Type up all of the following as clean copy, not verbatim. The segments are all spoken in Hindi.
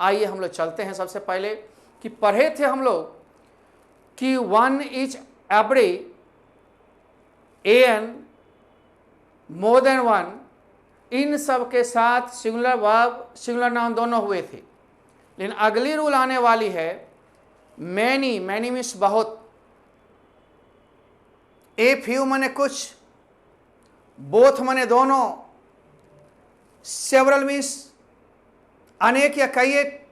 आइए हम लोग चलते हैं। सबसे पहले कि पढ़े थे हम लोग कि one each every, an, more than one, इन सब के साथ सिंगुलर वर्ब सिंगुलर नाउन दोनों हुए थे। लेकिन अगली रूल आने वाली है मैनी, मैनी मीन्स बहुत, ए फ्यू माने कुछ, बोथ माने दोनों, सेवरल मीन्स अनेक या कई एक,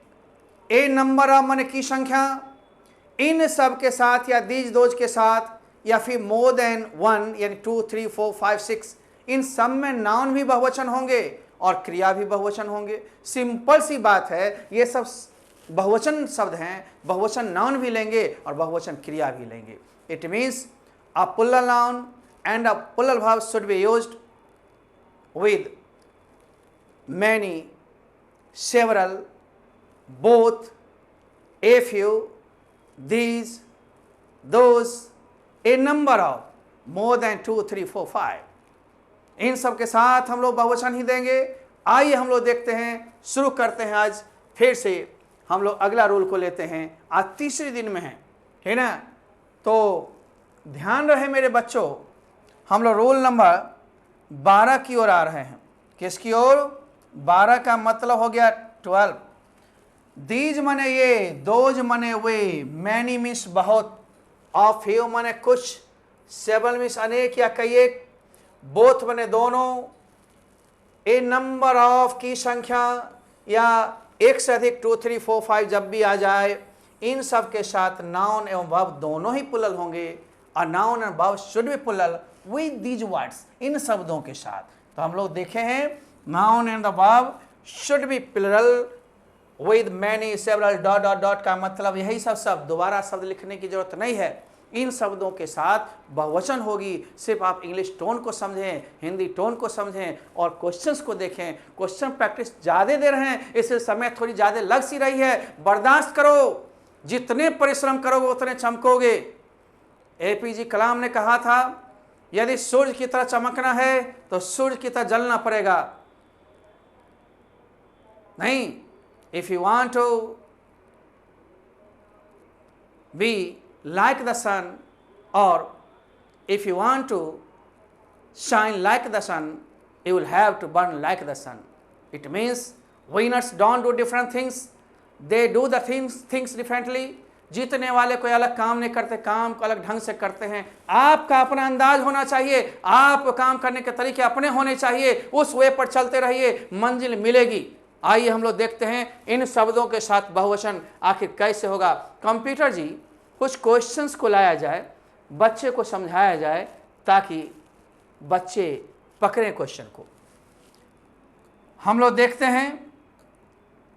ए नंबर ऑफ माने की संख्या, इन सब के साथ या दीज दोज के साथ, या फिर मोर देन वन यानी 2, 3, 4, 5, 6, इन सब में नाउन भी बहुवचन होंगे और क्रिया भी बहुवचन होंगे। सिंपल सी बात है, ये सब बहुवचन शब्द हैं, बहुवचन नाउन भी लेंगे और बहुवचन क्रिया भी लेंगे। It means a plural noun and a plural verb should be used with many, several, both, a few, these, those, a number of, more than 2, 3, 4, 5, इन सब के साथ हम लोग बहुवचन ही देंगे। आइए हम लोग देखते हैं, शुरू करते हैं। आज फिर से हम लोग अगला रूल को लेते हैं। आज तीसरे दिन में है ना, तो ध्यान रहे मेरे बच्चों, हम लोग रूल नंबर 12 की ओर आ रहे हैं। किसकी ओर? 12 का मतलब हो गया 12। दीज मने ये, दोज मने वे, मैनी मीन्स बहुत, ऑफ फ्यू मने कुछ, सेवरल मीन्स अनेक या कई एक, बोथ मने दोनों, ए नंबर ऑफ की संख्या या एक से अधिक 2, 3, 4, 5 जब भी आ जाए, इन सब के साथ नाउन एवं वर्ब दोनों ही प्लुरल होंगे। और noun and verb should be plural with these words, इन शब्दों के साथ। तो हम लोग देखे हैं noun and the verb should be plural with many, several, dot dot dot का मतलब यही सब शब्द, दोबारा शब्द लिखने की जरूरत नहीं है। इन शब्दों के साथ बहुवचन होगी। सिर्फ आप इंग्लिश टोन को समझें, हिंदी टोन को समझें और क्वेश्चंस को देखें। क्वेश्चन प्रैक्टिस ज़्यादा दे रहे हैं, इससे समय थोड़ी ज़्यादा लग सी रही है, बर्दाश्त करो। जितने परिश्रम करोगे उतने चमकोगे। APJ कलाम ने कहा था, यदि सूर्य की तरह चमकना है तो सूर्य की तरह जलना पड़ेगा। नहीं, if you want to be like the sun, or if you want to shine like the sun, you will have to burn like the sun. It means winners don't do different things, they do the things differently. जीतने वाले कोई अलग काम नहीं करते, काम को अलग ढंग से करते हैं। आपका अपना अंदाज होना चाहिए, आप काम करने के तरीके अपने होने चाहिए, उस वे पर चलते रहिए, मंजिल मिलेगी। आइए हम लोग देखते हैं इन शब्दों के साथ बहुवचन आखिर कैसे होगा। कंप्यूटर जी कुछ क्वेश्चंस को लाया जाए, बच्चे को समझाया जाए, ताकि बच्चे पकड़ें क्वेश्चन को। हम लोग देखते हैं,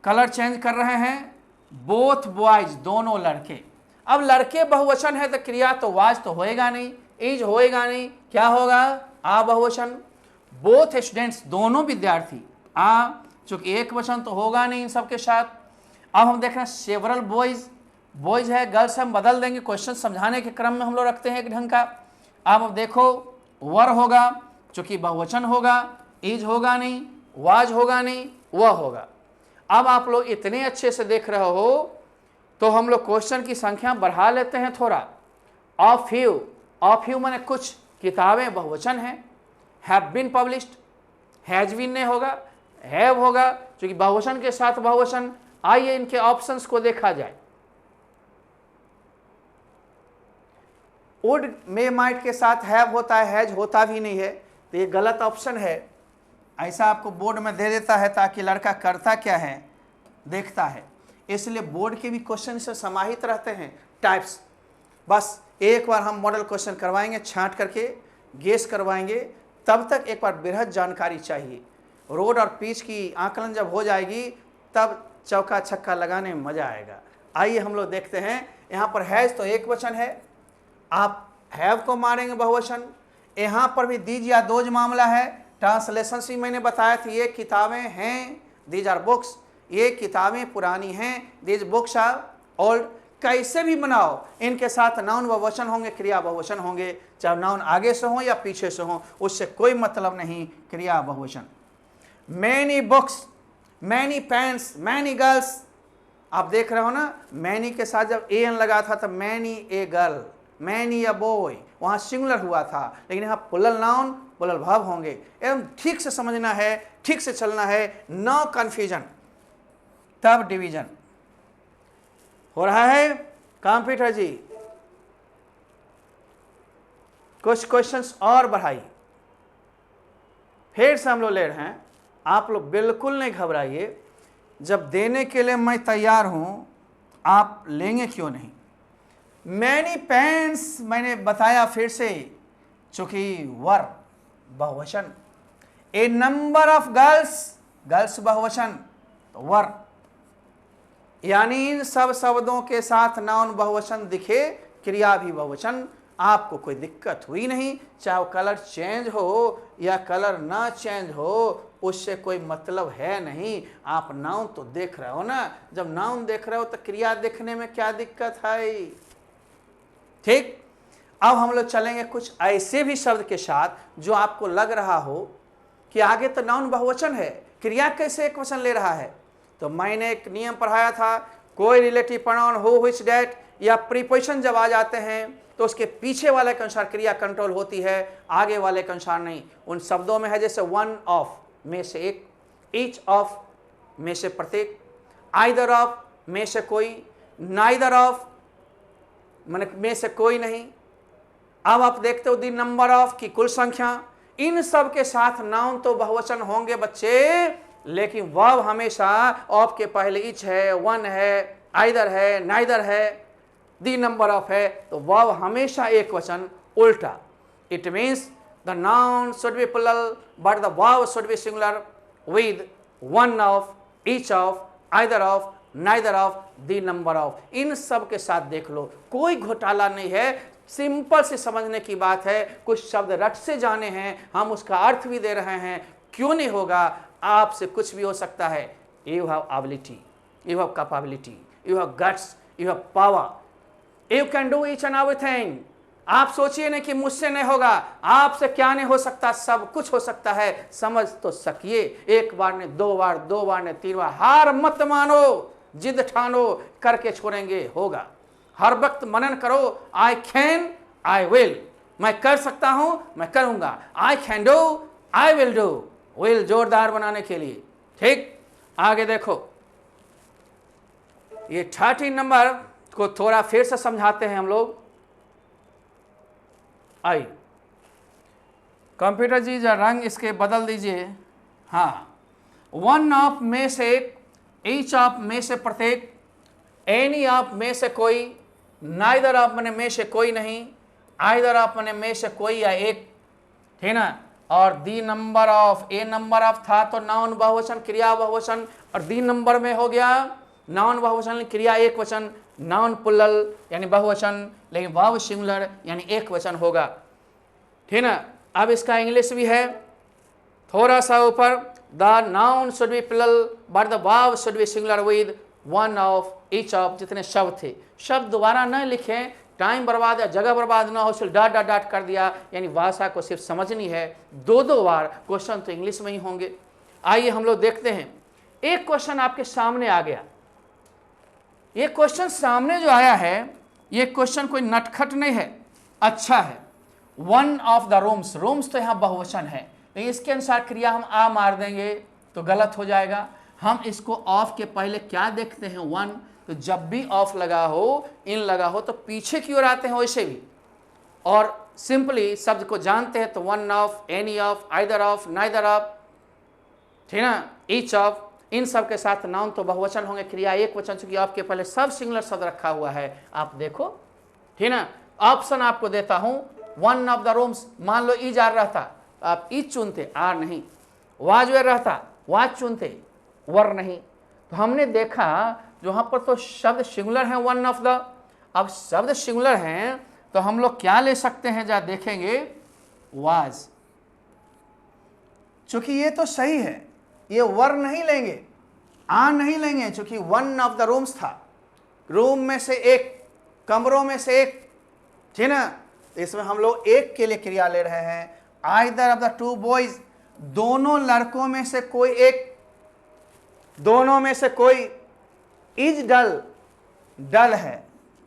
कलर चेंज कर रहे हैं। बोथ बॉयज, दोनों लड़के। अब लड़के बहुवचन है तो क्रिया तो वाज तो होएगा नहीं, इज होएगा नहीं, क्या होगा? आ बहुवचन। बोथ स्टूडेंट्स, दोनों विद्यार्थी, आ, चूंकि एक वचन तो होगा नहीं इन सब के साथ। अब हम देख रहे हैं सेवरल बॉयज, बॉयज है, गर्ल्स हम बदल देंगे, क्वेश्चन समझाने के क्रम में हम लोग रखते हैं एक ढंग का। अब देखो वर होगा, चूंकि बहुवचन होगा, इज होगा नहीं, वाज होगा नहीं, वह होगा। अब आप लोग इतने अच्छे से देख रहे हो तो हम लोग क्वेश्चन की संख्या बढ़ा लेते हैं थोड़ा। ऑफ फ्यू, ऑफ फ्यू माने कुछ किताबें बहुवचन हैं। Have been published, has been नहीं होगा, हैव होगा, क्योंकि बहुवचन के साथ बहुवचन। आइए इनके ऑप्शंस को देखा जाए। वुड, मे, माइट के साथ हैव होता है, हैज होता भी नहीं है, तो ये गलत ऑप्शन है। ऐसा आपको बोर्ड में दे देता है ताकि लड़का करता क्या है देखता है, इसलिए बोर्ड के भी क्वेश्चन से समाहित रहते हैं टाइप्स। बस एक बार हम मॉडल क्वेश्चन करवाएंगे, छांट करके गेस करवाएंगे, तब तक एक बार बृहद जानकारी चाहिए। रोड और पिच की आकलन जब हो जाएगी तब चौका छक्का लगाने में मजा आएगा। आइए हम लोग देखते हैं। यहाँ पर हैज तो एक वचन है, आप हैव को मारेंगे बहुवचन। यहाँ पर भी दीज या दोज मामला है। ट्रांसलेशन भी मैंने बताया था, ये किताबें हैं, दीज आर बुक्स, ये किताबें पुरानी हैं, दीज बुक्स आर ओल्ड। कैसे भी बनाओ, इनके साथ नाउन बहुवचन होंगे, क्रिया बहुवचन होंगे, चाहे नाउन आगे से हो या पीछे से हो, उससे कोई मतलब नहीं, क्रिया बहुवचन। Many books, many pens, many girls, आप देख रहे हो ना, मैनी के साथ जब एन लगा था तो many a girl, many a boy, वहां सिंगुलर हुआ था, लेकिन यहाँ प्लुरल नाउन प्लुरल वर्ब होंगे। एवं ठीक से समझना है, ठीक से चलना है, नो कंफ्यूजन। तब डिवीजन हो रहा है। कंप्यूटर जी कुछ क्वेश्चंस और बढ़ाइए, फिर से हम लोग ले रहे हैं। आप लोग बिल्कुल नहीं घबराइए, जब देने के लिए मैं तैयार हूं, आप लेंगे क्यों नहीं। मैनी पेंस मैंने बताया फिर से, चूंकि वर बहुवचन, ए नंबर ऑफ गर्ल्स, गर्ल्स बहुवचन तो वर, यानी इन सब शब्दों के साथ नाउन बहुवचन दिखे, क्रिया भी बहुवचन। आपको कोई दिक्कत हुई नहीं, चाहे वो कलर चेंज हो या कलर ना चेंज हो, उससे कोई मतलब है नहीं। आप नाउन तो देख रहे हो ना, जब नाउन देख रहे हो तो क्रिया देखने में क्या दिक्कत है। ठीक, अब हम लोग चलेंगे कुछ ऐसे भी शब्द के साथ जो आपको लग रहा हो कि आगे तो नाउन बहुवचन है, क्रिया कैसे एक वचन ले रहा है। तो मैंने एक नियम पढ़ाया था, कोई रिलेटिव प्रोनाउन हो, व्हिच, दैट या प्रीपोजिशन जब आ जाते हैं तो उसके पीछे वाले के अनुसार क्रिया कंट्रोल होती है, आगे वाले के अनुसार नहीं। उन शब्दों में है जैसे वन ऑफ में से एक, ईच ऑफ में से प्रत्येक, आइदर ऑफ में से कोई, नाइदर ऑफ में से कोई नहीं। अब आप देखते हो दी नंबर ऑफ की कुल संख्या, इन सब के साथ नाउन तो बहुवचन होंगे बच्चे, लेकिन वर्ब हमेशा ऑफ के पहले इच है, वन है, आइदर है, नाइदर है, दी नंबर ऑफ है, तो वर्ब हमेशा एक वचन उल्टा। It means the noun should be plural but the verb should be singular with one of, each of, either of, neither of, the number of. इन सब के साथ देख लो, कोई घोटाला नहीं है, सिंपल से समझने की बात है। कुछ शब्द रट से जाने हैं, हम उसका अर्थ भी दे रहे हैं, क्यों नहीं होगा। आपसे कुछ भी हो सकता है। You have ability, you have capability, you have guts, you have power, you can do each and everything. आप सोचिए नहीं कि मुझसे नहीं होगा, आपसे क्या नहीं हो सकता, सब कुछ हो सकता है। समझ तो सकिए, एक बार ने दो बार, दो बार ने तीन बार, हार मत मानो, जिद ठानो, करके छोड़ेंगे, होगा। हर वक्त मनन करो, आई कैन, आई विल, मैं कर सकता हूं, मैं करूंगा। I can do, I will do, will जोरदार बनाने के लिए। ठीक, आगे देखो, ये 13 नंबर को थोड़ा फिर से समझाते हैं हम लोग। आई कंप्यूटर जी जरा रंग इसके बदल दीजिए। हाँ, वन ऑफ में से एक, ईच ऑफ में से प्रत्येक, एनी ऑफ में से कोई, नाइदर ऑफ मैंने में से कोई नहीं, आइदर ऑफ मैंने में से कोई या एक, ठीक ना। और the number of, a number of था तो नाउन बहुवचन, क्रिया बहुवचन, और दी नंबर में हो गया नाउन बहुवचन, क्रिया एक वचन, नाउन प्लुरल यानी बहुवचन, लेकिन वर्ब सिंगुलर यानी एक वचन होगा, ठीक ना। अब इसका इंग्लिश भी है थोड़ा सा ऊपर, the noun should be plural but the verb should be singular with one of, each of, जितने शब्द थे। शब्द दोबारा न लिखें, टाइम बर्बाद या जगह बर्बाद ना हो, सिर्फ डाट डाट डाट कर दिया, यानी भाषा को सिर्फ समझनी है। दो दो बार क्वेश्चन तो इंग्लिश में ही होंगे। आइए हम लोग देखते हैं, एक क्वेश्चन आपके सामने आ गया। ये क्वेश्चन सामने जो आया है, ये क्वेश्चन कोई नटखट नहीं है, अच्छा है। One of the rooms, rooms तो यहाँ बहुवचन है, लेकिन इसके अनुसार क्रिया हम आ मार देंगे तो गलत हो जाएगा। हम इसको ऑफ के पहले क्या देखते हैं, वन, तो जब भी ऑफ लगा हो, इन लगा हो, तो पीछे की ओर आते हैं वैसे भी। और सिंपली शब्द को जानते हैं तो one of, any of, either of, neither of, ठीक ना, ईच ऑफ, इन सब के साथ नाउन तो बहुवचन होंगे, क्रिया एक वचन, चूंकि आपके पहले सब सिंगुलर शब्द रखा हुआ है। आप देखो, ठीक ना। ऑप्शन आपको देता हूं, वन ऑफ द रूम्स, मान लो ईज आर रहता, आप ईज चुनते, आर नहीं। वाज वेयर रहता, वाज चुनते, वर नहीं। तो हमने देखा जहां पर तो शब्द सिंगुलर है, वन ऑफ द। अब शब्द सिंगुलर हैं तो हम लोग क्या ले सकते हैं, जरा देखेंगे, वाज। चूंकि ये तो सही है, ये वर नहीं लेंगे, आ नहीं लेंगे, चूंकि वन ऑफ द रूम्स था, रूम में से एक, कमरों में से एक, ठीक ना। इसमें हम लोग एक के लिए क्रिया ले रहे हैं। Either of the two boys, दोनों लड़कों में से कोई एक, दोनों में से कोई, इज डल, डल है,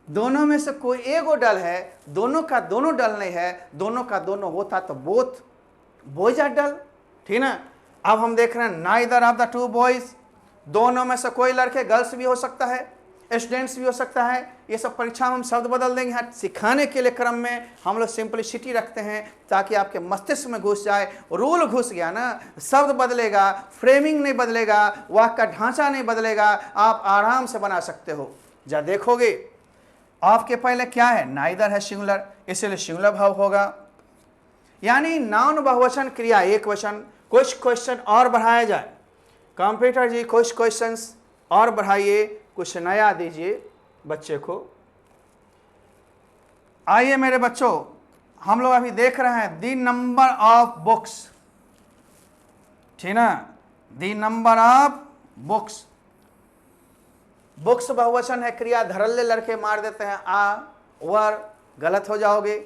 दोनों में से कोई एगो डल है, दोनों का दोनों डल नहीं है, दोनों का दोनों होता तो बोथ बॉयज आर डल, ठीक ना। अब हम देख रहे हैं neither of the two boys, दोनों में से कोई लड़के, गर्ल्स भी हो सकता है, स्टूडेंट्स भी हो सकता है। ये सब परीक्षा में हम शब्द बदल देंगे। यहाँ सिखाने के लिए क्रम में हम लोग सिंपलिसिटी रखते हैं ताकि आपके मस्तिष्क में घुस जाए। रूल घुस गया ना, शब्द बदलेगा, फ्रेमिंग नहीं बदलेगा, वाक्य का ढांचा नहीं बदलेगा, आप आराम से बना सकते हो। जब देखोगे आपके पहले क्या है, नाइदर है सिंगुलर, इसलिए सिंगुलर भाव होगा, यानी नाउन बहुवचन क्रिया एक वचन। कुछ क्वेश्चन और बढ़ाया जाए, कंप्यूटर जी कुछ क्वेश्चंस और बढ़ाइए, कुछ नया दीजिए बच्चे को। आइए मेरे बच्चों, हम लोग अभी देख रहे हैं द नंबर ऑफ बुक्स, ठीक ना, the number of books. Books बहुवचन है, क्रिया धड़ल्ले लड़के मार देते हैं आ वर, गलत हो जाओगे।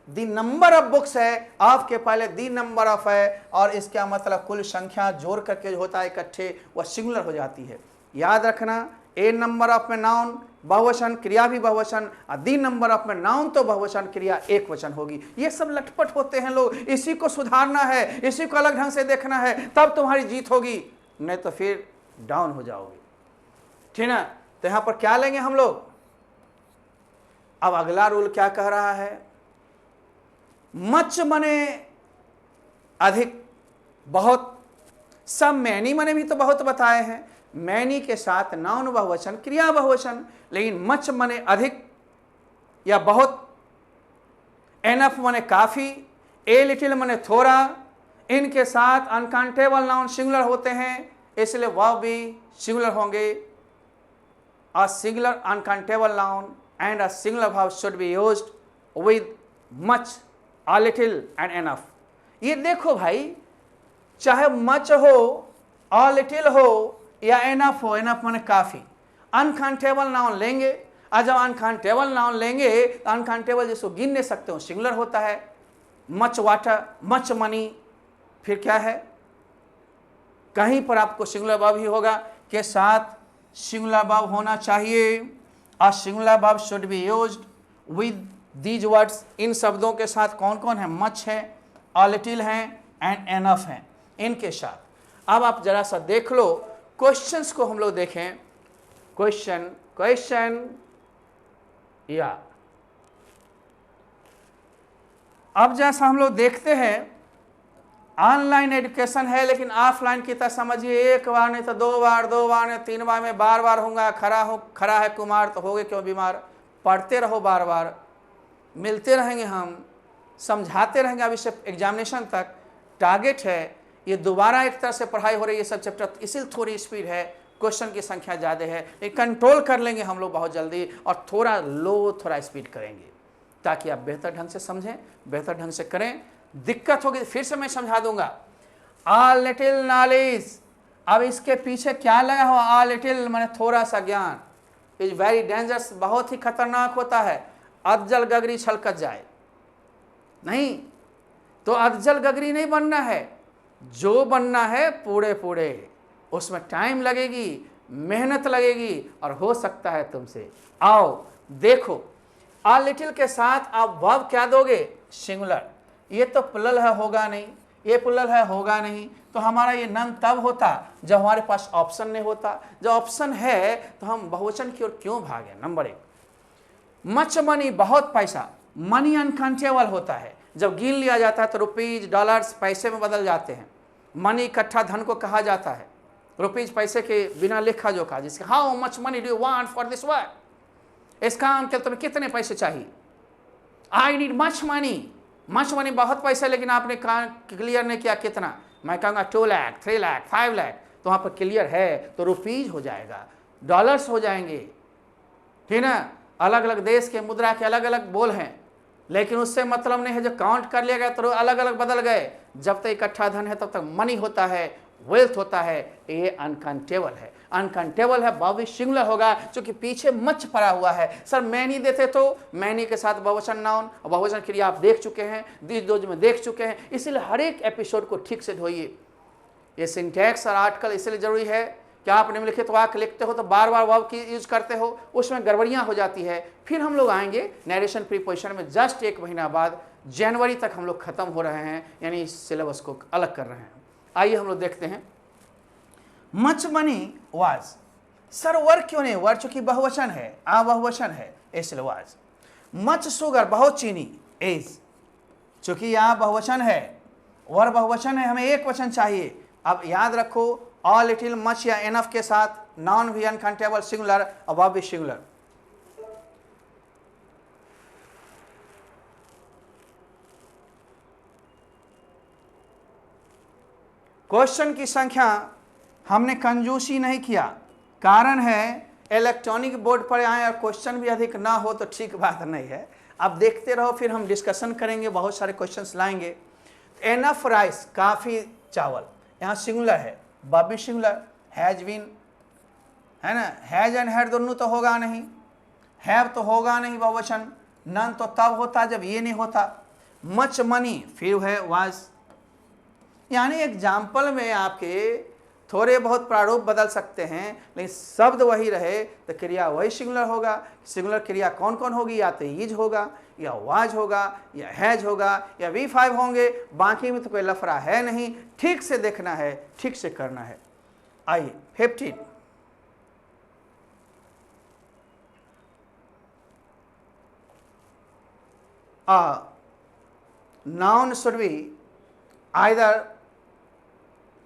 द नंबर ऑफ बुक्स है, आपके पहले द नंबर ऑफ है, और इसका मतलब कुल संख्या जोड़ करके जो होता है इकट्ठे, वह सिंगुलर हो जाती है। याद रखना, ए नंबर ऑफ में नाउन बहुवचन, क्रिया भी बहुवचन, और द नंबर ऑफ में नाउन तो बहुवचन, क्रिया एक वचन होगी। ये सब लटपट होते हैं लोग, इसी को सुधारना है, इसी को अलग ढंग से देखना है, तब तुम्हारी जीत होगी, नहीं तो फिर डाउन हो जाओगे, ठीक ना। तो यहां पर क्या लेंगे हम लोग, अब अगला रूल क्या कह रहा है, मच मने अधिक, बहुत, सब मैनी मने भी तो बहुत बताए हैं, मैनी के साथ नाउन बहुवचन, क्रिया बहुवचन, लेकिन मच मने अधिक या बहुत, एनफ मने काफी, ए लिटिल मने थोड़ा, इनके साथ अनकाउंटेबल नाउन सिंगुलर होते हैं, इसलिए वह भी सिंगुलर होंगे। A singular uncountable noun and a singular verb should be used with much, a little and enough। ये देखो भाई, चाहे much हो, a little हो या enough हो, enough माने काफी, uncountable noun लेंगे, और जब uncountable noun लेंगे तो uncountable जिसको गिन नहीं सकते हो सिंगुलर होता है। much water, much money, फिर क्या है, कहीं पर आपको सिंगुलर वर्ब ही होगा, के साथ सिंगुलर वर्ब होना चाहिए। और singular verb should be used with these words, इन शब्दों के साथ कौन कौन है, मच है, अ लिटिल है एंड एनफ है, इनके साथ। अब आप जरा सा देख लो, क्वेश्चंस को हम लोग देखें, क्वेश्चन या अब जैसा हम लोग देखते हैं ऑनलाइन एजुकेशन है, लेकिन ऑफलाइन की तरह समझिए, एक बार नहीं तो दो बार नहीं 3 बार में बार होगा, खरा है कुमार तो होगे क्यों बीमार। पढ़ते रहो, बार बार मिलते रहेंगे, हम समझाते रहेंगे, अब इससे एग्जामिनेशन तक टारगेट है। ये दोबारा एक तरह से पढ़ाई हो रही है सब चैप्टर, इसलिए थोड़ी स्पीड है, क्वेश्चन की संख्या ज़्यादा है, लेकिन कंट्रोल कर लेंगे हम लोग बहुत जल्दी, और थोड़ा लो थोड़ा स्पीड करेंगे ताकि आप बेहतर ढंग से समझें, बेहतर ढंग से करें। दिक्कत होगी फिर से मैं समझा दूंगा। आ लिटिल नॉलेज, अब इसके पीछे क्या लगा हुआ, आ लिटिल माने थोड़ा सा ज्ञान, इज वेरी डेंजरस, बहुत ही खतरनाक होता है। अधजल गगरी छलकत जाए नहीं, तो अधजल गगरी नहीं बनना है, जो बनना है पूरे उसमें टाइम लगेगी, मेहनत लगेगी, और हो सकता है तुमसे। आओ देखो, आ लिटिल के साथ आप वर्ब क्या दोगे, सिंगुलर। ये तो प्लुरल है, होगा नहीं, ये प्लुरल है, होगा नहीं, तो हमारा ये नन तब होता जब हमारे पास ऑप्शन नहीं होता। जब ऑप्शन है तो हम बहुवचन की ओर क्यों भागे। नंबर 1, मच मनी, बहुत पैसा, मनी अनकाउंटेबल होता है, जब गिन लिया जाता है तो रुपीज डॉलर्स पैसे में बदल जाते हैं। मनी इकट्ठा धन को कहा जाता है, रुपीज पैसे के बिना लेखा जोखा, जिसके how much money do you want for this work, इस काम के तुम्हें कितने पैसे चाहिए। I need much money, much money बहुत पैसा, लेकिन आपने क्लियर नहीं किया कितना। मैं कहूँगा 2 लाख, 3 लाख, 5 लाख, तो वहाँ पर क्लियर है तो रुपीज हो जाएगा, डॉलर्स हो जाएंगे, ठीक ना। अलग अलग देश के मुद्रा के अलग अलग बोल हैं, लेकिन उससे मतलब नहीं है, जो काउंट कर लिया गया तो अलग अलग बदल गए। जब तक इकट्ठा धन है तब तक मनी होता है, वेल्थ होता है, ये अनकाउंटेबल है। अनकाउंटेबल है, बहुवी सिंगुलर होगा, क्योंकि पीछे मच पड़ा हुआ है। सर मैनी देते तो मैनी के साथ बहुवचन नाउन और बहुवचन क्रिया आप देख चुके हैं, दीज में देख चुके हैं, इसलिए हर एक एपिसोड को ठीक से ढोइए। ये सिंटैक्स और आर्टिकल इसलिए जरूरी है क्या आप निम्नलिखित वाक्य लिखते हो तो बार बार वर्ब की यूज करते हो, उसमें गड़बड़ियां हो जाती है। फिर हम लोग आएंगे नरेशन प्रीपोजिशन में जस्ट 1 महीना बाद, जनवरी तक हम लोग खत्म हो रहे हैं, यानी इस सिलेबस को अलग कर रहे हैं। आइए हम लोग देखते हैं। मच मनी वाज, सर वर्ग क्यों नहीं, वर्ग चूंकि बहुवचन है, आ बहुवचन है इसलिए वाज। मच शुगर, बहुत चीनी, इज, चूंकि यहाँ बहुवचन है, वर बहुवचन है, हमें एक वचन चाहिए। अब याद रखो, ऑल, लिटिल, मच या एनफ के साथ नाउन भी अनकाउंटेबल सिंगुलर, अब भी सिंगुलर। क्वेश्चन की संख्या हमने कंजूसी नहीं किया, कारण है इलेक्ट्रॉनिक बोर्ड पर आए और क्वेश्चन भी अधिक ना हो तो ठीक बात नहीं है। अब देखते रहो, फिर हम डिस्कशन करेंगे, बहुत सारे क्वेश्चंस लाएंगे। एनफ राइस, काफ़ी चावल, यहाँ सिंगुलर है, वर्ब भी सिंगुलर, हैज बीन है ना, हैज एंड हैड दोनों तो होगा नहीं, हैव तो होगा नहीं बहुवचन, नन तो तब होता जब ये नहीं होता। मच मनी फिर है वाज, यानी एग्जाम्पल में आपके थोड़े बहुत प्रारूप बदल सकते हैं, लेकिन शब्द वही रहे तो क्रिया वही सिंगुलर होगा। सिंगुलर क्रिया कौन कौन होगी, या तो इज होगा, या वाज होगा, या हैज होगा, या V5 होंगे, बाकी में तो कोई लफड़ा है नहीं। ठीक से देखना है, ठीक से करना है। आइए 15, noun should be either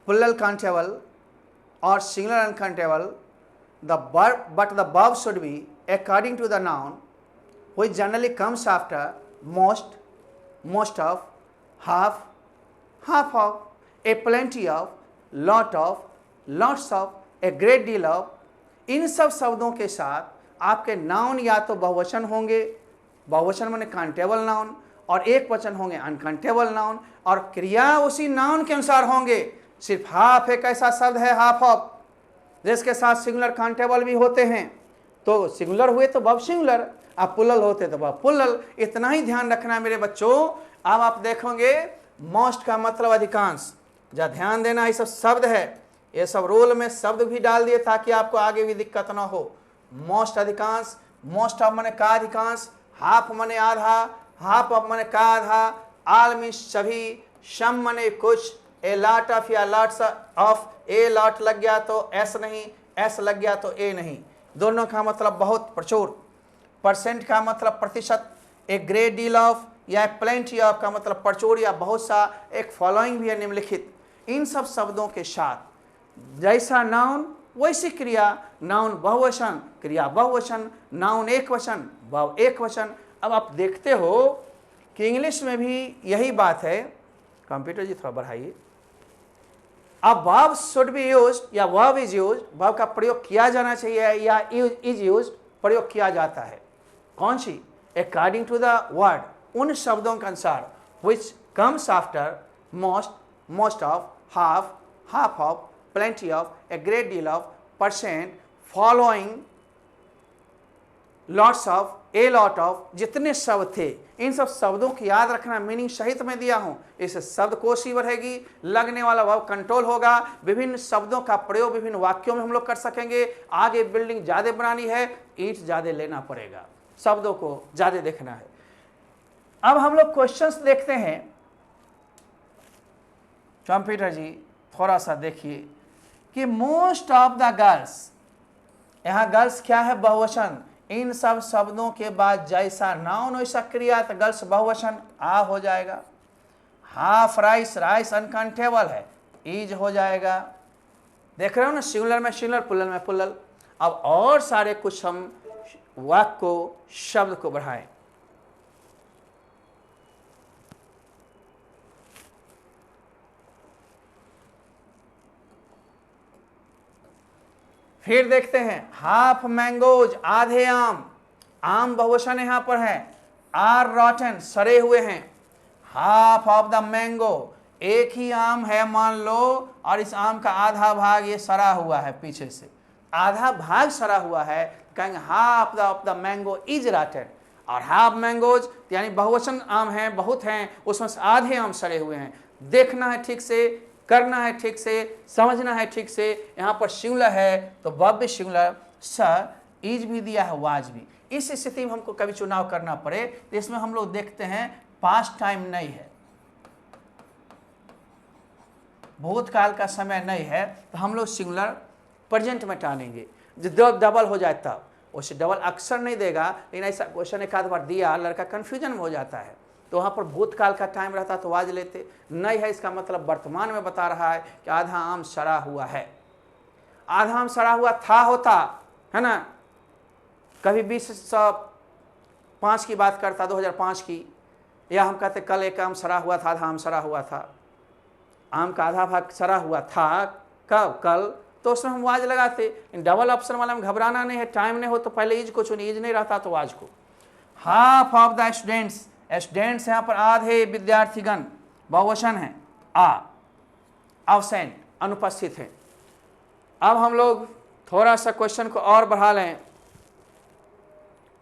plural countable or singular uncountable. But the verb should be according to the noun, which generally comes after most, most of, half, half of, a plenty of, lot of, lots of, a great deal of। इन सब शब्दों के साथ आपके नाउन या तो बहुवचन होंगे, बहुवचन माने काउंटेबल नाउन, और एक वचन होंगे अनकाउंटेबल नाउन, और क्रिया उसी नाउन के अनुसार होंगे। सिर्फ हाफ एक ऐसा शब्द है, हाफ ऑफ, जिसके साथ सिंगुलर काउंटेबल भी होते हैं, तो सिंगुलर हुए तो वर्ब सिंगुलर, अब पुलल होते तो वर्ब पुलल। इतना ही ध्यान रखना है मेरे बच्चों। अब आप देखोगे मोस्ट का मतलब अधिकांश, जा ध्यान देना, ये सब शब्द है, ये सब रोल में शब्द भी डाल दिए ताकि आपको आगे भी दिक्कत ना हो। मोस्ट अधिकांश, मोस्ट ऑफ माने का अधिकांश, हाफ माने आधा, हाफ ऑफ माने का आधा, आल मीन सभी, सम माने कुछ, ए लॉट ऑफ या लॉट्स ऑफ, ए लॉट लग गया तो एस नहीं, एस लग गया तो ए नहीं, दोनों का मतलब बहुत, प्रचुर। परसेंट का मतलब प्रतिशत, ए ग्रेट डील ऑफ या प्लेंटी ऑफ का मतलब प्रचुर या बहुत सा, एक फॉलोइंग भी है निम्नलिखित। इन सब शब्दों के साथ जैसा नाउन वैसी क्रिया, नाउन बहुवचन, क्रिया बहुवचन, नाउन एक वचन, वर्ब एक वचन। अब आप देखते हो कि इंग्लिश में भी यही बात है। कंप्यूटर जी थोड़ा बढ़ाइए। अब वर्ब शुड बी यूज या वर्ब इज यूज, वर्ब का प्रयोग किया जाना चाहिए या इज यूज प्रयोग किया जाता है। कौन सी? अकॉर्डिंग टू द वर्ड, उन शब्दों के अनुसार, which comes after most, most of, half, half of, plenty of, a great deal of, percent, following, lots of, a lot of, जितने शब्द थे इन सब शब्दों की याद रखना, मीनिंग सहित मैं दिया हूं। इससे शब्दकोशी बढ़ेगी, लगने वाला वर्ब कंट्रोल होगा, विभिन्न शब्दों का प्रयोग विभिन्न वाक्यों में हम लोग कर सकेंगे। आगे बिल्डिंग ज्यादा बनानी है, ईंट ज्यादा लेना पड़ेगा, शब्दों को ज्यादा देखना है। अब हम लोग क्वेश्चंस देखते हैं। कंप्यूटर जी थोड़ा सा देखिए कि मोस्ट ऑफ द गर्ल्स, यहां गर्ल्स क्या है? बहुवचन। इन सब शब्दों के बाद जैसा नाउन वैसा क्रिया, तो गर्ल्स बहुवचन आ हो जाएगा। हाफ राइस, राइस अनकाउंटेबल है, इज हो जाएगा। देख रहे हो ना, सिंगुलर में सिंगुलर, प्लुरल में प्लुरल। अब और सारे कुछ हम वाक्य को, शब्द को बढ़ाएं। फिर देखते हैं हाफ मैंगोज, आधे आम, आम बहुवचन यहां पर है। आर रॉटन, सड़े हुए हैं। हाफ ऑफ द मैंगो, एक ही आम है मान लो, और इस आम का आधा भाग ये सड़ा हुआ है, पीछे से आधा भाग सड़ा हुआ है, कहेंगे half of the mango is रॉटन। और हाफ मैंगोज यानी बहुवचन आम हैं, बहुत हैं, उसमें से आधे आम सड़े हुए हैं। देखना है ठीक से, करना है ठीक से, समझना है ठीक से। यहाँ पर सिंगुलर है तो वर्ब भी सिंगुलर, सर इज भी दिया है, वाज भी। इस स्थिति में हमको कभी चुनाव करना पड़े तो इसमें हम लोग देखते हैं पास्ट टाइम नहीं है, भूतकाल का समय नहीं है, तो हम लोग सिंगुलर प्रेजेंट में टालेंगे। जो डबल हो जाए तब, उसे डबल अक्सर नहीं देगा, लेकिन ऐसा क्वेश्चन एक आध बार दिया, लड़का कंफ्यूजन में हो जाता है, तो वहाँ पर भूतकाल का टाइम रहता तो वाज लेते। नहीं है इसका मतलब वर्तमान में बता रहा है कि आधा आम सड़ा हुआ है, आधा आम सड़ा हुआ था होता है ना। कभी 2005 की बात करता, 2005 की, या हम कहते कल एक आम सड़ा हुआ था, आधा आम सड़ा हुआ था, आम का आधा भाग सड़ा हुआ था कब, कल, तो उसमें हम वाज लगाते। डबल ऑप्शन वाला में घबराना नहीं है, टाइम नहीं हो तो पहले इज को चुनिए, इज नहीं रहता तो वाज को। Half of the students, students यहाँ पर आधे विद्यार्थीगण, बहुवचन है, अब्सेंट अनुपस्थित है। अब हम लोग थोड़ा सा क्वेश्चन को और बढ़ा लें।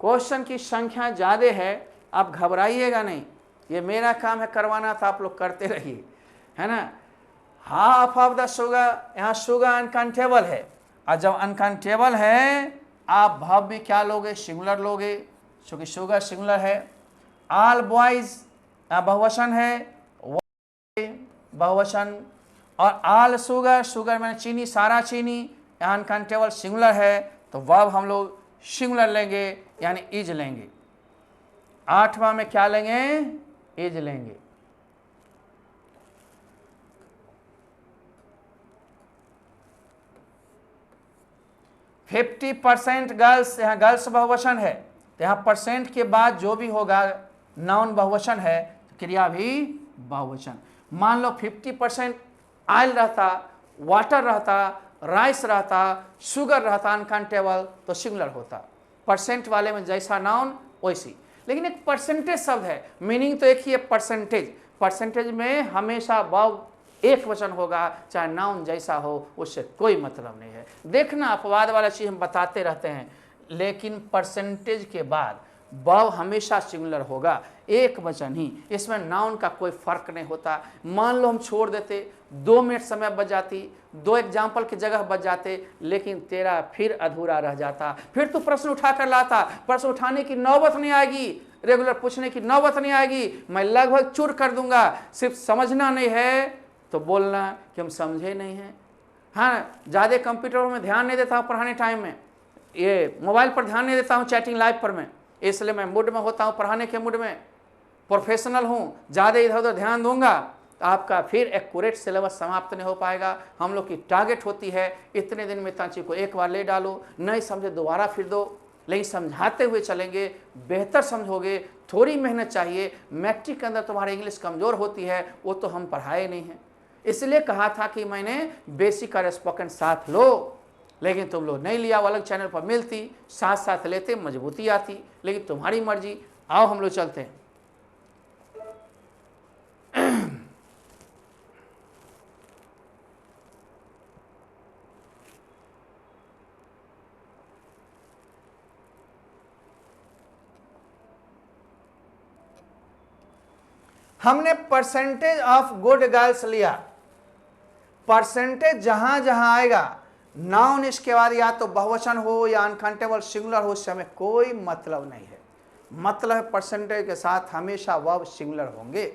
क्वेश्चन की संख्या ज़्यादा है, आप घबराइएगा नहीं, ये मेरा काम है करवाना, तो आप लोग करते रहिए, है ना। हाफ ऑफ द शुगर, यहाँ शुगर अनकाउंटेबल है, और जब अनकाउंटेबल है आप भाव भी क्या लोगे, सिंगुलर लोगे, क्योंकि शुगर सिंगुलर है। ऑल बॉयज बहुवचन है, बहुवचन, और ऑल शुगर, शुगर मैंने चीनी, सारा चीनी, यहाँ अनकाउंटेबल सिंगुलर है, तो वर्ब हम लोग सिंगुलर लेंगे, यानी इज लेंगे। 8वां में क्या लेंगे, इज लेंगे। फिफ्टी % गर्ल्स, यहाँ गर्ल्स बहुवचन है, तो यहाँ परसेंट के बाद जो भी होगा नाउन बहुवचन है, तो क्रिया भी बहुवचन। मान लो 50% ऑयल रहता, वाटर रहता, राइस रहता, शुगर रहता अनकाउंटेबल, तो सिंगुलर होता। परसेंट वाले में जैसा नाउन वैसी, लेकिन एक परसेंटेज शब्द है, मीनिंग तो एक ही है परसेंटेज। परसेंटेज में हमेशा वर्ब एक वचन होगा, चाहे नाउन जैसा हो, उससे कोई मतलब नहीं है। देखना अपवाद वाला चीज़ हम बताते रहते हैं, लेकिन परसेंटेज के बाद वर्ब हमेशा सिंगुलर होगा, एक वचन ही, इसमें नाउन का कोई फर्क नहीं होता। मान लो हम छोड़ देते, 2 मिनट समय बच जाती, 2 एग्जाम्पल की जगह बच जाते, लेकिन तेरा फिर अधूरा रह जाता, फिर तू प्रश्न उठा कर लाता, प्रश्न उठाने की नौबत नहीं आएगी, रेगुलर पूछने की नौबत नहीं आएगी, मैं लगभग चूर कर दूंगा। सिर्फ समझना नहीं है तो बोलना कि हम समझे नहीं हैं। हाँ, ज़्यादा कंप्यूटर में ध्यान नहीं देता हूँ पढ़ाने टाइम में, ये मोबाइल पर ध्यान नहीं देता हूँ चैटिंग लाइव पर, मैं इसलिए मैं मूड में होता हूँ, पढ़ाने के मूड में, प्रोफेशनल हूँ, ज़्यादा इधर उधर ध्यान दूंगा तो आपका फिर एक्यूरेट सिलेबस समाप्त नहीं हो पाएगा। हम लोग की टारगेट होती है इतने दिन में इतना चीज़ को एक बार ले डालो, नहीं समझे दोबारा फिर दो, लेकिन समझाते हुए चलेंगे, बेहतर समझोगे। थोड़ी मेहनत चाहिए, मैट्रिक के अंदर तुम्हारी इंग्लिश कमज़ोर होती है, वो तो हम पढ़ाए नहीं हैं, इसलिए कहा था कि मैंने बेसिक और स्पोकन साथ लो, लेकिन तुम लोग नहीं लिया। वो अलग चैनल पर मिलती, साथ साथ लेते, मजबूती आती, लेकिन तुम्हारी मर्जी। आओ हम लोग चलते हैं। हमने परसेंटेज ऑफ गुड गर्ल्स लिया। परसेंटेज जहां जहां आएगा, नाउन इसके बाद या तो बहुवचन हो या अनकाउंटेबल सिंगुलर हो, उससे हमें कोई मतलब नहीं है। मतलब परसेंटेज के साथ हमेशा वर्ब सिंगुलर होंगे।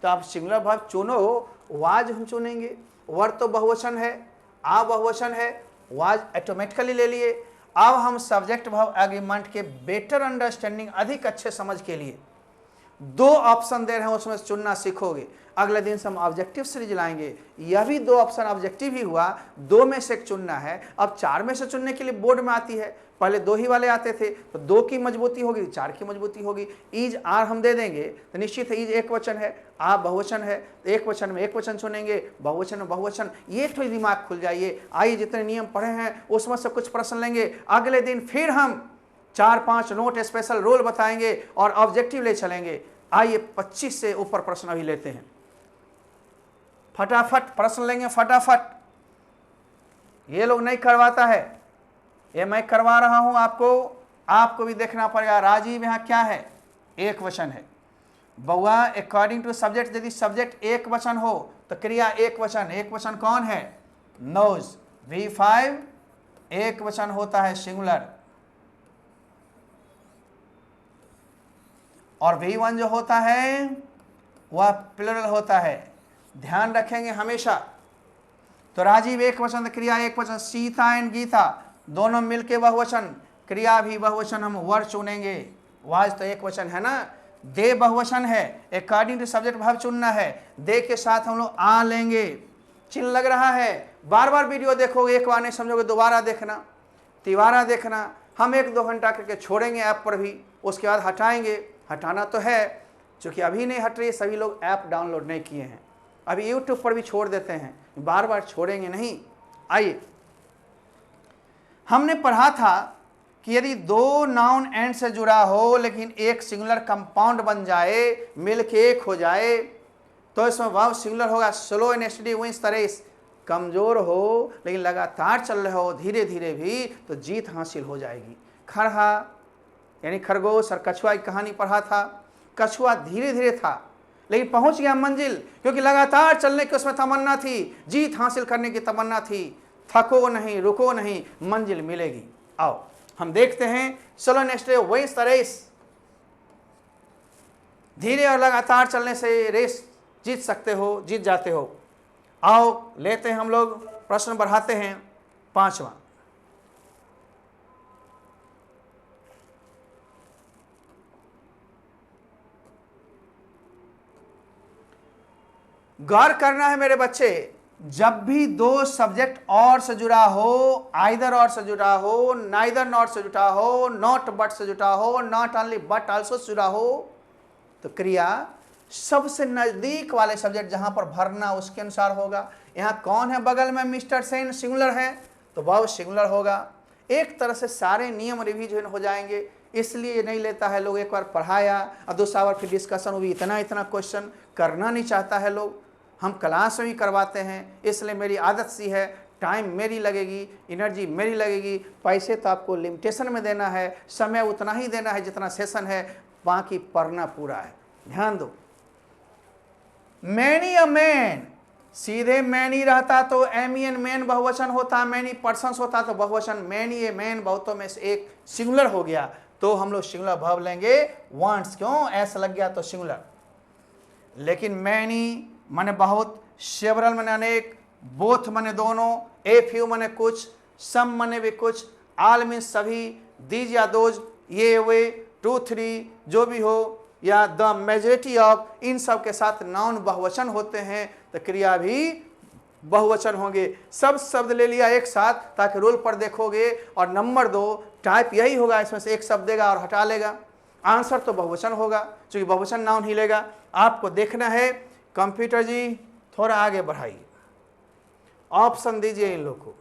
तो आप सिंगुलर वर्ब चुनो, वाज हम चुनेंगे। वर्ब तो बहुवचन है, आ बहुवचन है, वाज ऑटोमेटिकली ले लिए। अब हम सब्जेक्ट वर्ब एग्रीमेंट के बेटर अंडरस्टैंडिंग, अधिक अच्छे समझ के लिए 2 ऑप्शन दे रहे हैं, उसमें से चुनना सीखोगे। अगले दिन से हम ऑब्जेक्टिव सीरीज लाएंगे, यह भी 2 ऑप्शन ऑब्जेक्टिव ही हुआ, 2 में से एक चुनना है। अब 4 में से चुनने के लिए बोर्ड में आती है, पहले 2 ही वाले आते थे, तो 2 की मजबूती होगी, 4 की मजबूती होगी। ईज आर हम दे देंगे तो निश्चित है ईज एक वचन है, आ बहुवचन है, तो एक वचन में एक वचन चुनेंगे, बहुवचन में बहुवचन। ये थोड़ी दिमाग खुल जाइए। आइए जितने नियम पढ़े हैं उसमें से कुछ प्रश्न लेंगे, अगले दिन फिर हम 4-5 नोट स्पेशल रोल बताएंगे और ऑब्जेक्टिव ले चलेंगे। आइए 25 से ऊपर प्रश्न अभी लेते हैं, फटाफट प्रश्न लेंगे, फटाफट। ये लोग नहीं करवाता है, ये मैं करवा रहा हूं आपको, आपको भी देखना पड़ेगा। राजीव यहाँ क्या है, एक वचन है। बउआ अकॉर्डिंग टू सब्जेक्ट, यदि सब्जेक्ट एक वचन हो तो क्रिया एक वचन कौन है? नोज। V5 एक वचन होता है सिंगुलर, और V1 जो होता है वह प्लुरल होता है, ध्यान रखेंगे हमेशा। तो राजीव एक वचन, क्रिया एक वचन। सीता एंड गीता दोनों मिलके बहुवचन, क्रिया भी बहुवचन, हम वर्ड चुनेंगे। वाज तो एक वचन है ना, दे बहुवचन है, अकॉर्डिंग टू सब्जेक्ट वर्ब चुनना है, दे के साथ हम लोग आ लेंगे। चिन्ह लग रहा है, बार बार वीडियो देखोगे, एक बार नहीं समझोगे दोबारा देखना, तिबारा देखना। हम 1-2 घंटा करके छोड़ेंगे ऐप पर भी, उसके बाद हटाएंगे। हटाना तो है, क्योंकि अभी नहीं हट रही, सभी लोग ऐप डाउनलोड नहीं किए हैं, अभी यूट्यूब पर भी छोड़ देते हैं, बार बार छोड़ेंगे नहीं। आइए, हमने पढ़ा था कि यदि 2 नाउन एंड से जुड़ा हो लेकिन एक सिंगुलर कंपाउंड बन जाए, मिलके एक हो जाए, तो इसमें वर्ब सिंगुलर होगा। Slow and study wins the race, कमजोर हो लेकिन लगातार चल रहे हो धीरे धीरे भी, तो जीत हासिल हो जाएगी। खरहा यानी खरगोश और कछुआ की कहानी पढ़ा था। कछुआ धीरे धीरे था लेकिन पहुंच गया मंजिल, क्योंकि लगातार चलने की उसमें तमन्ना थी, जीत हासिल करने की तमन्ना थी। थको नहीं, रुको नहीं, मंजिल मिलेगी। आओ हम देखते हैं, चलो next day wins the race, धीरे और लगातार चलने से रेस जीत सकते हो, जीत जाते हो। आओ लेते हैं हम लोग, प्रश्न बढ़ाते हैं 5वां। गौर करना है मेरे बच्चे, जब भी 2 सब्जेक्ट और से जुड़ा हो, आइदर और से जुड़ा हो, नाइदर नॉट से जुड़ा हो, नॉट बट से जुड़ा हो, not only but also say जुड़ा हो, तो क्रिया सबसे नजदीक वाले सब्जेक्ट जहां पर भरना उसके अनुसार होगा। यहाँ कौन है बगल में? मिस्टर सेन, सिंगुलर है तो वर्ब सिंगुलर होगा। एक तरह से सारे नियम रिवीजन हो जाएंगे, इसलिए नहीं लेता है लोग। एक बार पढ़ाया और दूसरा बार फिर डिस्कशन हुई, इतना क्वेश्चन करना नहीं चाहता है लोग। हम क्लास में भी करवाते हैं, इसलिए मेरी आदत सी है, टाइम मेरी लगेगी, एनर्जी मेरी लगेगी, पैसे तो आपको लिमिटेशन में देना है, समय उतना ही देना है जितना सेशन है, बाकी पढ़ना पूरा है। ध्यान दो, मैनी अ मैन, सीधे मैनी रहता तो एमियन मैन बहुवचन होता, मैनी पर्सन्स होता तो बहुवचन। मैनी ए मैन बहुतों में से एक सिंगुलर हो गया, तो हम लोग सिंगुलर वर्ब लेंगे वांट्स। क्यों? ऐसा लग गया तो सिंगुलर। लेकिन मैनी माने बहुत, सेवरल माने अनेक, बोथ माने दोनों, ए फ्यू माने कुछ, सम माने भी कुछ, आल मीन सभी, दीज या दोज, ये वे, 2-3 जो भी हो, या द मेजॉरिटी ऑफ, इन सब के साथ नाउन बहुवचन होते हैं, तो क्रिया भी बहुवचन होंगे। सब शब्द ले लिया एक साथ ताकि रोल पर देखोगे। और नंबर 2 टाइप यही होगा, इसमें से एक शब्द देगा और हटा लेगा, आंसर तो बहुवचन होगा, क्योंकि बहुवचन नाउन ही लेगा। आपको देखना है। कंप्यूटर जी थोड़ा आगे बढ़ाइए, ऑप्शन दीजिए इन लोग को।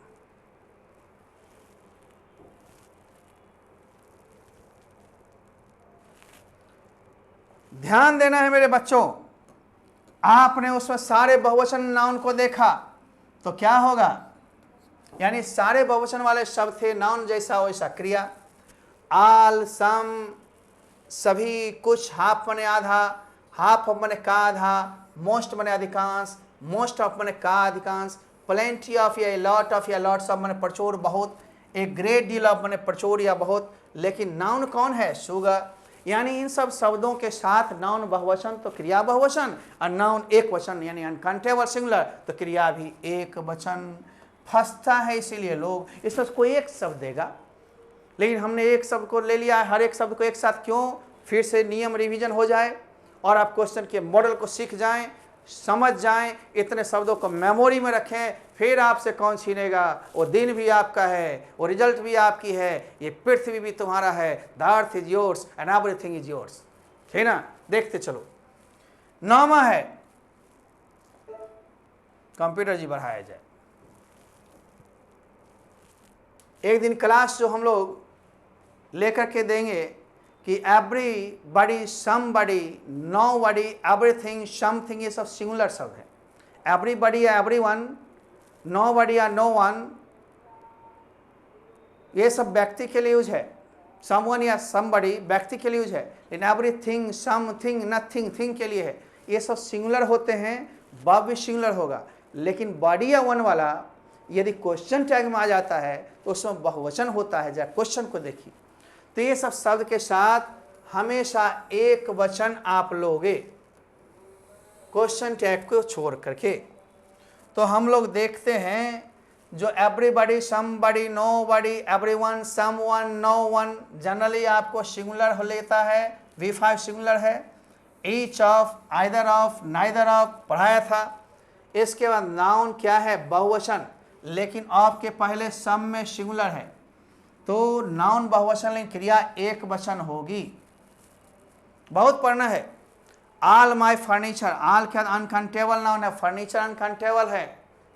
ध्यान देना है मेरे बच्चों, आपने उसमें सारे बहुवचन नाउन को देखा तो क्या होगा? यानी सारे बहुवचन वाले शब्द थे, नाउन जैसा वैसा क्रिया। आल, सम, सभी, कुछ, हाफ मने आधा, हाफ ऑफ मने का आधा, मोस्ट मने अधिकांश, मोस्ट ऑफ मने का अधिकांश, प्लेंटी ऑफ या लॉट ऑफ या लॉट्स ऑफ मने प्रचुर बहुत, ए ग्रेट डील ऑफ मने प्रचुर या बहुत। लेकिन नाउन कौन है? शुगर। यानी इन सब शब्दों के साथ नाउन बहुवचन तो क्रिया बहुवचन, और नाउन एक वचन यानी अनकाउंटेबल सिंगुलर तो क्रिया भी एक वचन। फंसता है इसीलिए लोग, इसमें कोई एक शब्द देगा, लेकिन हमने एक शब्द को ले लिया है, हर एक शब्द को एक साथ क्यों? फिर से नियम रिवीजन हो जाए और आप क्वेश्चन के मॉडल को सीख जाएं, समझ जाएं, इतने शब्दों को मेमोरी में रखें, फिर आपसे कौन छीनेगा? वो दिन भी आपका है, वो रिजल्ट भी आपकी है, ये पृथ्वी भी तुम्हारा है। The earth is yours and everything is yours. ठीक ना? देखते चलो। 9वां है, कंप्यूटर जी बढ़ाया जाए। एक दिन क्लास जो हम लोग लेकर के देंगे कि everybody, somebody, nobody, everything, something, ये सब सिंगुलर शब्द है। एवरीबॉडी या एवरीवन, नोबॉडी या नो वन, ये सब व्यक्ति के लिए यूज है। समवन या समबॉडी व्यक्ति के लिए यूज है, लेकिन एवरीथिंग, समथिंग, नथिंग, थिंग के लिए है। ये सब सिंगुलर होते हैं, वर्ब भी सिंगुलर होगा, लेकिन बॉडी या वन वाला यदि क्वेश्चन टैग में आ जाता है तो उसमें बहुवचन होता है। जरा क्वेश्चन को देखिए, तो ये सब शब्द के साथ हमेशा एक वचन आप लोगे क्वेश्चन टैग को छोड़ करके। तो हम लोग देखते हैं जो everybody, somebody, nobody, everyone, someone, no one, generally आपको सिंगुलर हो लेता है, V5 सिंगुलर है। Each of, either of, neither of पढ़ाया था। इसके बाद नाउन क्या है, बहुवचन, लेकिन ऑफ के पहले सम में सिंगुलर है, तो नाउन बहुवचन लेकिन क्रिया एक वचन होगी। बहुत पढ़ना है। ऑल माई फर्नीचर, ऑल क्या अनकाउंटेबल नाउन है, फर्नीचर अनकाउंटेबल है,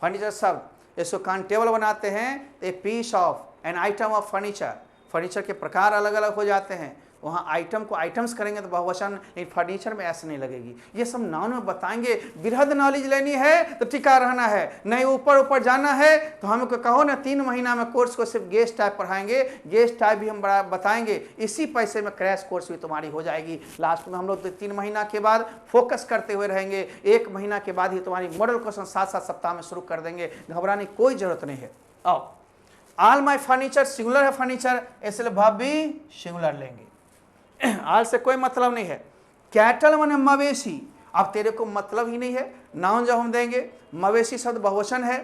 फर्नीचर शब्द इसको काउंटेबल बनाते हैं तो a piece of, an item of furniture. Furniture के प्रकार अलग अलग हो जाते हैं, वहाँ आइटम को आइटम्स करेंगे तो बहुवचन, लेकिन फर्नीचर में ऐसे नहीं लगेगी। ये सब नाउन में बताएंगे। बृहद नॉलेज लेनी है तो टिका रहना है, नहीं ऊपर ऊपर जाना है तो हमको कहो ना 3 महीना में कोर्स को सिर्फ गेस्ट टाइप पढ़ाएंगे, गेस्ट टाइप भी हम बड़ा बताएंगे, इसी पैसे में क्रैश कोर्स भी तुम्हारी हो जाएगी। लास्ट में हम लोग 3 महीना के बाद फोकस करते हुए रहेंगे, 1 महीना के बाद ही तुम्हारी मॉडल क्वेश्चन 7-7 सप्ताह में शुरू कर देंगे। घबराने की कोई जरूरत नहीं है। आओ, ऑल माई फर्नीचर सिंगुलर है फर्नीचर, इसलिए भाव भी सिंगुलर लेंगे। आल से कोई मतलब नहीं है। कैटल माने मवेशी, अब तेरे को मतलब ही नहीं है। नाउन जब हम देंगे, मवेशी शब्द बहुवचन है,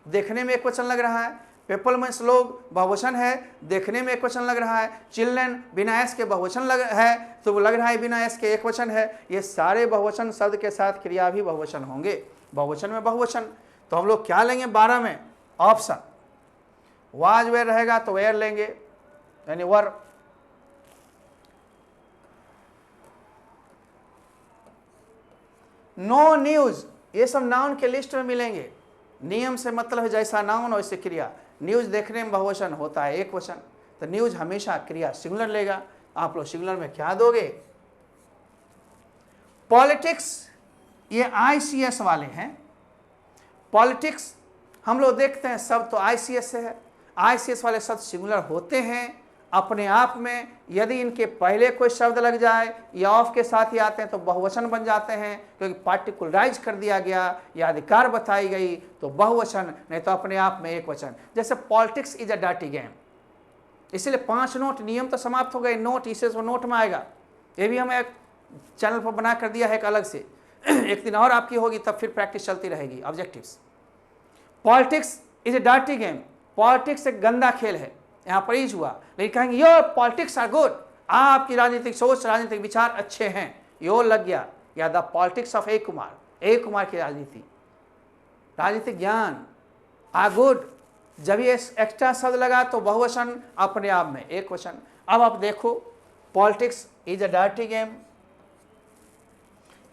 देखने में एक वचन लग रहा है। पीपल मीन्स लोग, बहुवचन है, देखने में एक वचन लग रहा है। चिल्ड्रन बिना एस के बहुवचन है, तो वो लग रहा है बिना एस के एक वचन है। ये सारे बहुवचन शब्द के साथ क्रिया भी बहुवचन होंगे। बहुवचन में बहुवचन, तो हम लोग क्या लेंगे 12 में, ऑप्शन। वाज वेयर रहेगा तो वेयर लेंगे, यानी वर। नो न्यूज, ये सब नाउन के लिस्ट में मिलेंगे। नियम से मतलब है जैसा नाउन वैसे क्रिया। न्यूज देखने में बहुवचन होता है एक वचन, तो न्यूज हमेशा क्रिया सिंगुलर लेगा। आप लोग सिंगुलर में क्या दोगे? पॉलिटिक्स, ये ICS वाले हैं। पॉलिटिक्स हम लोग देखते हैं सब तो ICS से है। ICS वाले शब्द सिंगुलर होते हैं अपने आप में। यदि इनके पहले कोई शब्द लग जाए या ऑफ के साथ ही आते हैं तो बहुवचन बन जाते हैं, क्योंकि पार्टिकुलराइज कर दिया गया या अधिकार बताई गई तो बहुवचन, नहीं तो अपने आप में एक वचन। जैसे politics is a dirty game, इसलिए 5 नोट नियम तो समाप्त हो गए। नोट इसे वो नोट में आएगा, ये भी हम एक चैनल पर बना कर दिया है एक अलग से। एक दिन और आपकी होगी, तब फिर प्रैक्टिस चलती रहेगी। Objectives, politics is a dirty game, politics एक गंदा खेल है। यहाँ पर इज हुआ, लेकिन कहेंगे योर पॉलिटिक्स आर गुड, आपकी राजनीतिक सोच, राजनीतिक विचार अच्छे हैं, योर लग गया। या द पॉलिटिक्स ऑफ ए कुमार, ए कुमार की राजनीति, राजनीतिक ज्ञान आर गुड। जब ये एक्स्ट्रा शब्द लगा तो बहुवचन अपने आप में एक वचन। अब आप देखो, politics is a dirty game,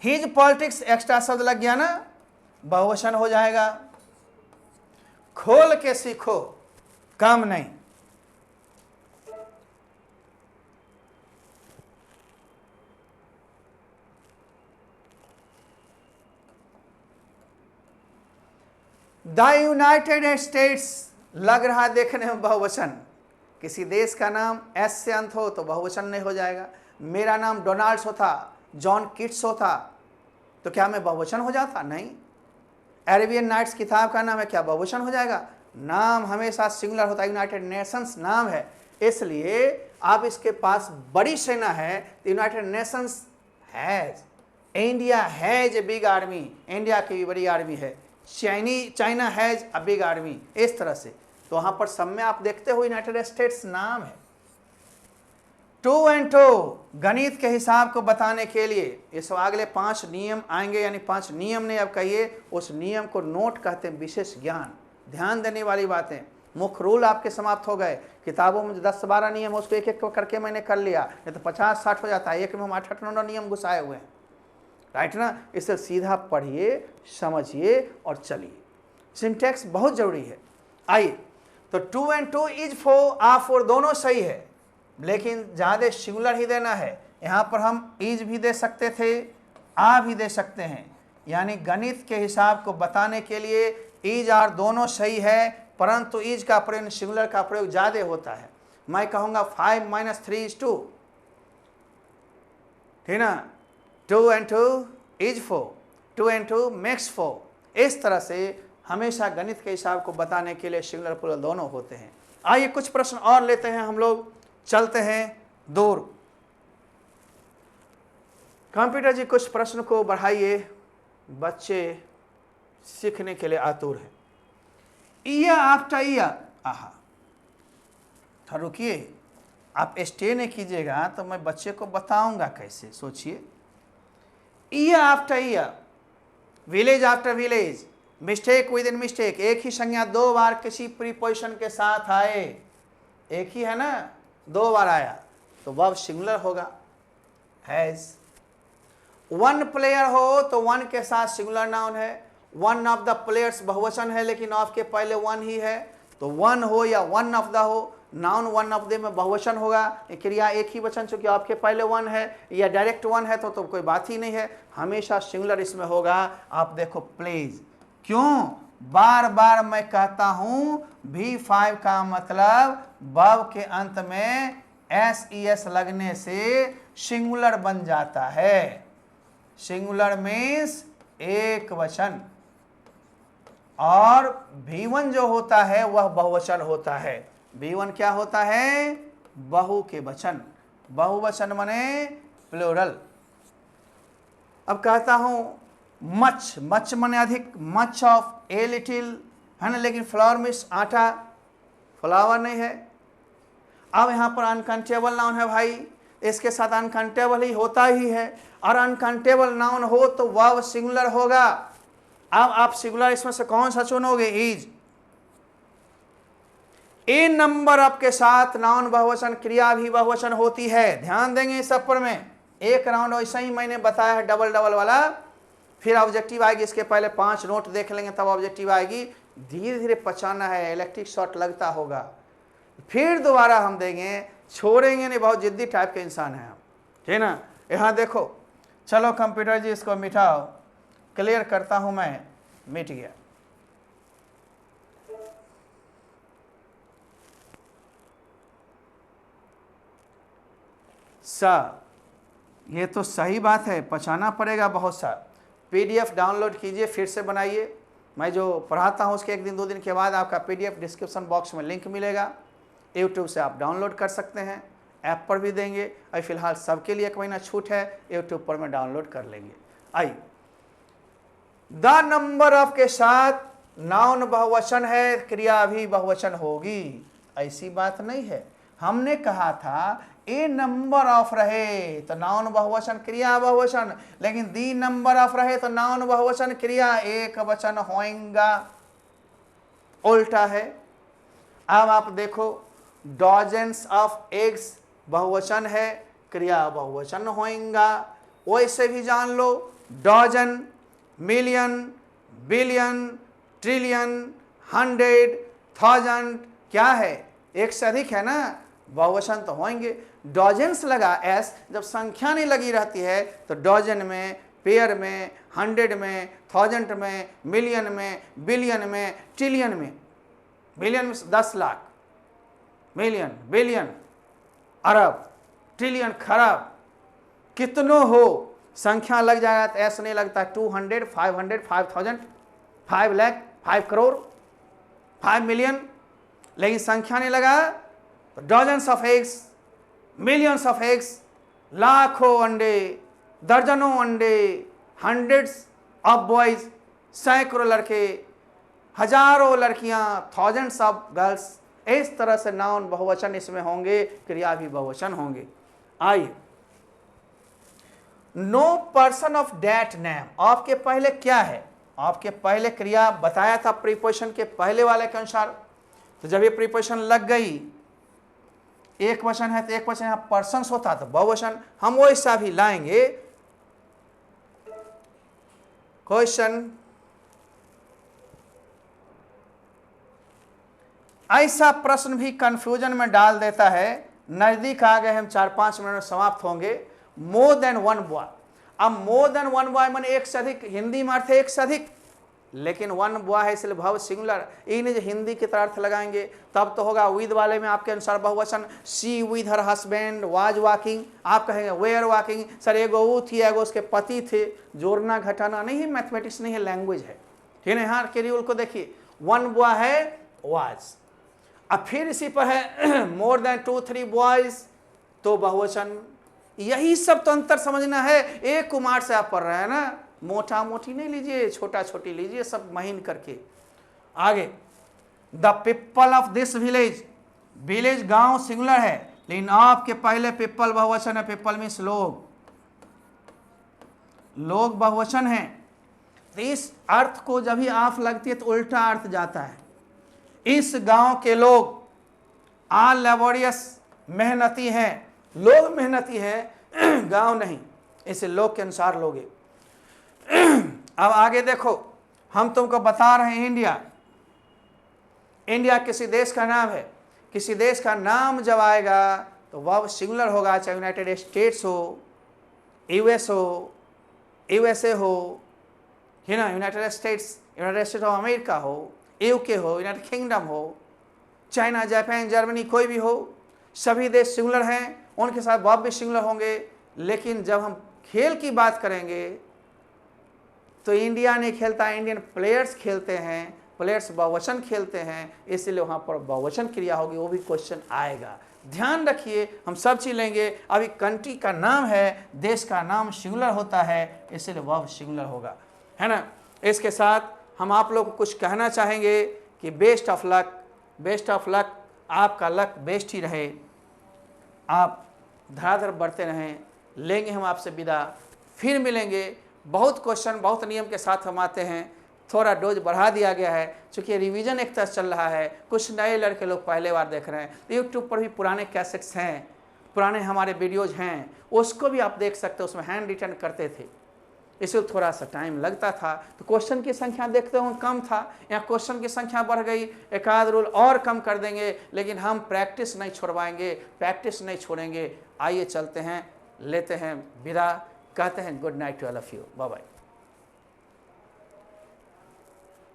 his politics extra शब्द लग गया ना, बहुवचन हो जाएगा। खोल के सीखो, कम नहीं। द यूनाइटेड स्टेट्स लग रहा है देखने में बहुवचन। किसी देश का नाम एस से अंत हो तो बहुवचन नहीं हो जाएगा। मेरा नाम डोनाल्ड्स होता, जॉन किट्स होता, तो क्या मैं बहुवचन हो जाता? नहीं। अरेबियन नाइट्स किताब का नाम है, क्या बहुवचन हो जाएगा? नाम हमेशा सिंगुलर होता है। यूनाइटेड नेशंस नाम है, इसलिए आप इसके पास बड़ी सेना है। United Nations has, India has a big army, India की भी बड़ी आर्मी है। China has a big army, इस तरह से। तो वहां पर सब में आप देखते हो यूनाइटेड स्टेट्स नाम है। 2 and 2 गणित के हिसाब को बताने के लिए इस अगले 5 नियम आएंगे, यानी 5 नियम नहीं अब कहिए, उस नियम को नोट कहते हैं। विशेष ज्ञान, ध्यान देने वाली बातें। मुख्य रूल आपके समाप्त हो गए। किताबों में 10-12 नियम उसको एक एक करके मैंने कर लिया, नहीं तो 50-60 हो जाता है। एक में हम 8-9 नियम घुसाए हुए हैं, राइट ना। इसे सीधा पढ़िए, समझिए और चलिए। सिंटैक्स बहुत जरूरी है। आइए, तो 2 and 2 is four, are four दोनों सही है, लेकिन ज़्यादा सिंगुलर ही देना है। यहाँ पर हम इज भी दे सकते थे, आ भी दे सकते हैं, यानी गणित के हिसाब को बताने के लिए इज आर दोनों सही है, परंतु इज का प्रयोग, सिंगुलर का प्रयोग ज़्यादा होता है। मैं कहूँगा 5 - 3 is 2, ठीक ना। 2 and 2 is 4, 2 and 2 makes 4। इस तरह से हमेशा गणित के हिसाब को बताने के लिए सिंगुलर प्लूरल दोनों होते हैं। आइए कुछ प्रश्न और लेते हैं, हम लोग चलते हैं दूर। कंप्यूटर जी कुछ प्रश्न को बढ़ाइए, बच्चे सीखने के लिए आतुर हैं। ईयर आफ्टर ईयर, आहा थोड़ा रुकिए, आप स्टे नहीं कीजिएगा तो मैं बच्चे को बताऊंगा कैसे, सोचिए। Year after year, village after village, mistake with in mistake, एक ही संज्ञा 2 बार किसी प्रीपोजिशन के साथ आए, एक ही है ना, 2 बार आया तो वर्ब सिंगुलर होगा, हैज। 1 प्लेयर हो तो 1 के साथ सिंगुलर नाउन है। 1 ऑफ द प्लेयर्स बहुवचन है लेकिन ऑफ के पहले 1 ही है, तो 1 हो या 1 ऑफ द हो, नाउन 1 ऑफ द में बहुवचन होगा, क्रिया एक ही वचन चूंकि आपके पहले 1 है या डायरेक्ट 1 है तो कोई बात ही नहीं है, हमेशा सिंगुलर इसमें होगा। आप देखो प्लीज, क्यों बार बार मैं कहता हूं V5 का मतलब वर्ब के अंत में SES लगने से सिंगुलर बन जाता है। सिंगुलर मीन्स एक वचन, और V1 जो होता है वह बहुवचन होता है। V1 क्या होता है? बहु के वचन, बहुवचन माने प्लूरल। अब कहता हूं मच, मच माने अधिक, मच ऑफ, ए लिटिल है ना, लेकिन फ्लावर मीन्स आटा, फ्लावर नहीं है। अब यहाँ पर अनकाउंटेबल नाउन है भाई, इसके साथ अनकाउंटेबल ही होता ही है, और अनकाउंटेबल नाउन हो तो वर्ब सिंगुलर होगा। अब आप सिंगुलर इसमें से कौन सा चुनोगे? इज। ए नंबर ऑफ के साथ नाउन बहुवचन, क्रिया भी बहुवचन होती है, ध्यान देंगे इस सब पर। में एक राउंड वैसा ही मैंने बताया है डबल डबल वाला, फिर ऑब्जेक्टिव आएगी, इसके पहले 5 नोट देख लेंगे तब ऑब्जेक्टिव आएगी। धीरे धीरे पचाना है, इलेक्ट्रिक शॉर्ट लगता होगा, फिर दोबारा हम देंगे, छोड़ेंगे नहीं, बहुत जिद्दी टाइप के इंसान हैं हम, ठीक ना। यहाँ देखो, चलो कंप्यूटर जी इसको मिटाओ, क्लियर करता हूं मैं, मिट गया। ये तो सही बात है, पचाना पड़ेगा बहुत सा। PDF डाउनलोड कीजिए, फिर से बनाइए। मैं जो पढ़ाता हूँ उसके 1 दिन 2 दिन के बाद आपका PDF डिस्क्रिप्शन बॉक्स में लिंक मिलेगा, यूट्यूब से आप डाउनलोड कर सकते हैं, ऐप पर भी देंगे। अभी फिलहाल सबके लिए 1 महीना छूट है, यूट्यूब पर में डाउनलोड कर लेंगे। आइए, द नंबर ऑफ के साथ नाउन बहुवचन है, क्रिया भी बहुवचन होगी, ऐसी बात नहीं है। हमने कहा था ए नंबर ऑफ रहे तो नाउन बहुवचन क्रिया बहुवचन, लेकिन दी नंबर ऑफ रहे तो नाउन बहुवचन क्रिया एक वचन होएगा, उल्टा है। अब आप देखो, डॉजेंस ऑफ एग्स बहुवचन है, क्रिया बहुवचन होएगा। वैसे भी जान लो, डॉजन, मिलियन, बिलियन, ट्रिलियन, 100, 1000 क्या है? एक से अधिक है ना, बहुवचन तो होंगे। डॉजेंस लगा एस, जब संख्या नहीं लगी रहती है तो डॉजन में, पेयर में, 100 में, 1000 में, मिलियन में, बिलियन में, ट्रिलियन में। बिलियन में 10 लाख, मिलियन, बिलियन अरब, ट्रिलियन खरब, कितनों हो, संख्या लग जाएगा तो ऐसा नहीं लगता। 200, 500, 5000, 5 लाख, 5 करोड़, 5 मिलियन, लेकिन संख्या नहीं लगा तो dozens of eggs, millions of eggs, लाखों अंडे, दर्जनों अंडे, हंड्रेड्स ऑफ बॉयज, सैकड़ों लड़के, हजारों लड़कियां, थाउजेंड्स ऑफ गर्ल्स। इस तरह से नाउन बहुवचन इसमें होंगे, क्रिया भी बहुवचन होंगे। आइए, no person of that name, आपके पहले क्या है? आपके पहले क्रिया बताया था प्रीपोजिशन के पहले वाले के अनुसार, तो जब ये प्रीपोजिशन लग गई, एक वचन है तो एक वचन, यहां पर्सन्स होता तो बहुवचन, हम वो हिस्सा भी लाएंगे। क्वेश्चन, ऐसा प्रश्न भी कंफ्यूजन में डाल देता है। नजदीक आ गए हम, 4-5 मिनट में समाप्त होंगे। मोर देन 1 बॉय, अब मोर देन 1 बॉय माने एक से अधिक, हिंदी में अर्थ है एक से अधिक। लेकिन वन बुआ है इसलिए भव सिंगुलर। इन जो हिंदी के तरह अर्थ लगाएंगे तब तो होगा विद वाले में आपके अनुसार बहुवचन, she with her husband was walking, आप कहेंगे वेयर वॉकिंग, सर एगो वो थी एगो उसके पति थे, जोड़ना घटाना नहीं है, मैथमेटिक्स नहीं है, लैंग्वेज है, ठीक है। यहाँ के रूल को देखिए, वन बुआ है वाज, अब फिर इसी पर है मोर देन 2-3 बॉयज तो बहुवचन। यही सब तो अंतर समझना है। एक कुमार से आप पढ़ रहे हैं ना, मोटा मोटी नहीं लीजिए, छोटा छोटी लीजिए, सब महीन करके। आगे, the people of this village, village गांव सिंगुलर है, लेकिन आपके पहले पीपल बहुवचन है, पीपल मीन्स लोग, लोग बहुवचन है। तो इस अर्थ को जब भी आप लगती है तो उल्टा अर्थ जाता है। इस गांव के लोग आर लेबोरियस, मेहनती हैं, लोग मेहनती हैं, गांव नहीं, इसे लोग के अनुसार लोगे। अब आगे देखो, हम तुमको बता रहे हैं इंडिया, इंडिया किसी देश का नाम है, किसी देश का नाम जब आएगा तो वह सिंगुलर होगा, चाहे यूनाइटेड स्टेट्स हो, यूएस हो, यूएसए हो, है ना, यूनाइटेड स्टेट्स ऑफ अमेरिका हो, यूके हो, यूनाइटेड किंगडम हो, चाइना, जापान, जर्मनी, कोई भी हो, सभी देश सिंगुलर हैं, उनके साथ वर्ब भी सिंगुलर होंगे। लेकिन जब हम खेल की बात करेंगे तो इंडिया नहीं खेलता, इंडियन प्लेयर्स खेलते हैं, प्लेयर्स बहुवचन खेलते हैं, इसलिए वहाँ पर बहुवचन क्रिया होगी, वो भी क्वेश्चन आएगा। ध्यान रखिए, हम सब चीज लेंगे। अभी कंट्री का नाम है, देश का नाम सिंगुलर होता है, इसलिए वर्ब सिंगुलर होगा, है ना। इसके साथ हम आप लोग को कुछ कहना चाहेंगे कि best of luck, best of luck, आपका लक बेस्ट ही रहे, आप धड़ाधड़ बढ़ते रहें। लेंगे हम आपसे विदा, फिर मिलेंगे। बहुत क्वेश्चन, बहुत नियम के साथ हम आते हैं, थोड़ा डोज बढ़ा दिया गया है, चूँकि रिवीजन एक तरह चल रहा है, कुछ नए लड़के लोग पहले बार देख रहे हैं। यूट्यूब पर भी पुराने कैसेट्स हैं, पुराने हमारे वीडियोज़ हैं, उसको भी आप देख सकते हो, उसमें हैंड रिटन करते थे, इसलिए थोड़ा सा टाइम लगता था। तो क्वेश्चन की संख्या देखते हो कम था, यहाँ क्वेश्चन की संख्या बढ़ गई, एक आध रूल और कम कर देंगे, लेकिन हम प्रैक्टिस नहीं छोड़वाएंगे, प्रैक्टिस नहीं छोड़ेंगे। आइए चलते हैं, लेते हैं विदा, कहते हैं good night to all of you, bye bye.